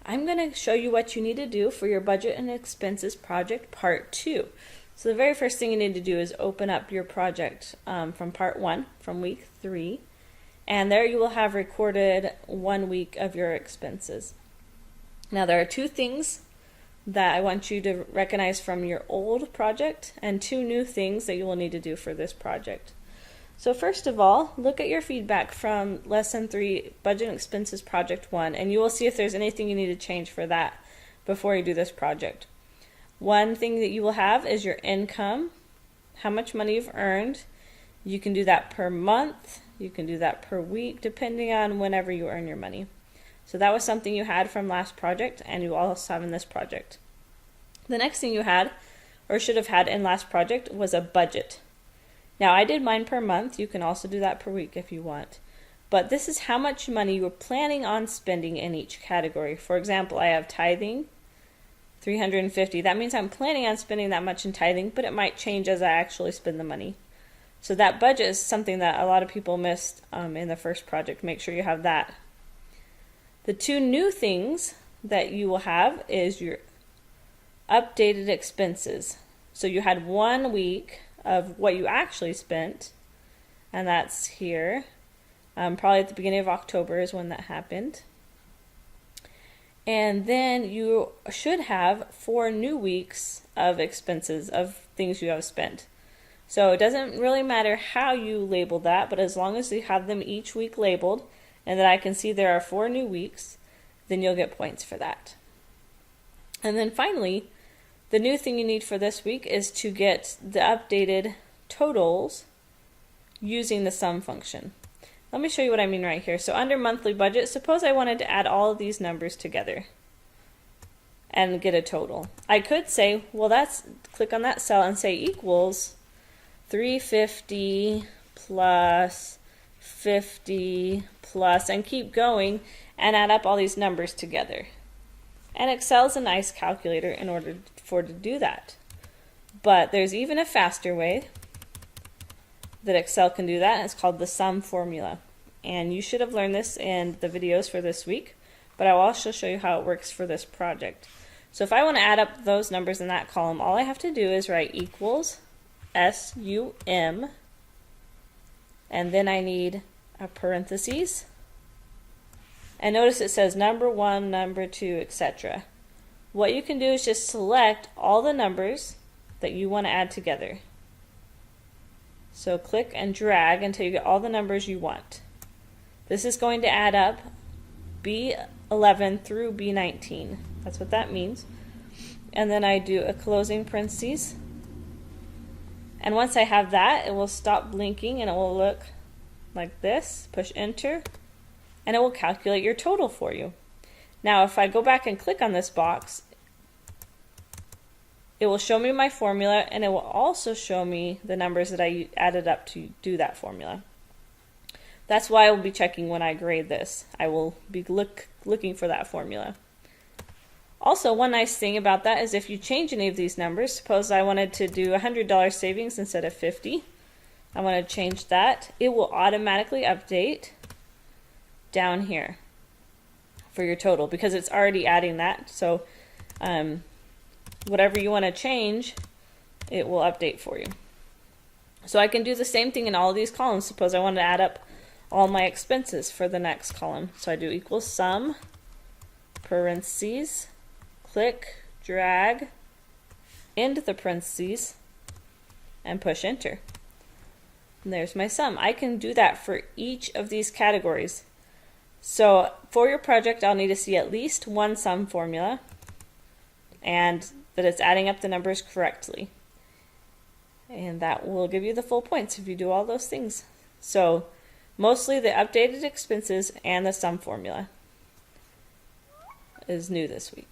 I'm going to show you what you need to do for your budget and expenses project part 2. So the very first thing you need to do is open up your project from part 1, from week 3, and there you will have recorded 1 week of your expenses. Now there are 2 things that I want you to recognize from your old project and 2 new things that you will need to do for this project. So first of all, look at your feedback from Lesson 3, Budget and Expenses Project 1, and you will see if there's anything you need to change for that before you do this project. One thing that you will have is your income, how much money you've earned. You can do that per month, you can do that per week, depending on whenever you earn your money. So that was something you had from last project, and you also have in this project. The next thing you had, or should have had in last project, was a budget. Now I did mine per month. You can also do that per week if you want. But this is how much money you're planning on spending in each category. For example, I have tithing, $350. That means I'm planning on spending that much in tithing, but it might change as I actually spend the money. So that budget is something that a lot of people missed in the first project. Make sure you have that. The 2 new things that you will have is your updated expenses. So you had 1 week of what you actually spent, and that's here. Probably at the beginning of October is when that happened. And then you should have 4 new weeks of expenses, of things you have spent. So it doesn't really matter how you label that, but as long as you have them each week labeled and that I can see there are 4 new weeks, then you'll get points for that. And then finally, the new thing you need for this week is to get the updated totals using the sum function. Let me show you what I mean right here. So under monthly budget, suppose I wanted to add all of these numbers together and get a total. I could say, well, click on that cell and say equals 350 plus 50 plus, and keep going and add up all these numbers together. And Excel is a nice calculator in order to do that. But there's even a faster way that Excel can do that, and it's called the sum formula. And you should have learned this in the videos for this week, but I will also show you how it works for this project. So if I want to add up those numbers in that column, all I have to do is write equals SUM, and then I need a parentheses. And notice it says number 1, number 2, etc. What you can do is just select all the numbers that you want to add together. So click and drag until you get all the numbers you want. This is going to add up B11 through B19. That's what that means. And then I do a closing parentheses. And once I have that, it will stop blinking and it will look like this. Push enter, and it will calculate your total for you. Now if I go back and click on this box, it will show me my formula, and it will also show me the numbers that I added up to do that formula. That's why I will be checking when I grade this. I will be looking for that formula. Also, one nice thing about that is if you change any of these numbers, suppose I wanted to do $100 savings instead of 50, I want to change that, it will automatically update down here for your total because it's already adding that. So whatever you want to change, it will update for you. So I can do the same thing in all of these columns. Suppose I want to add up all my expenses for the next column. So I do equals sum, parentheses, click, drag, into the parentheses, and push enter. And there's my sum. I can do that for each of these categories. So for your project, I'll need to see at least 1 sum formula and that it's adding up the numbers correctly. And that will give you the full points if you do all those things. So mostly the updated expenses and the sum formula is new this week.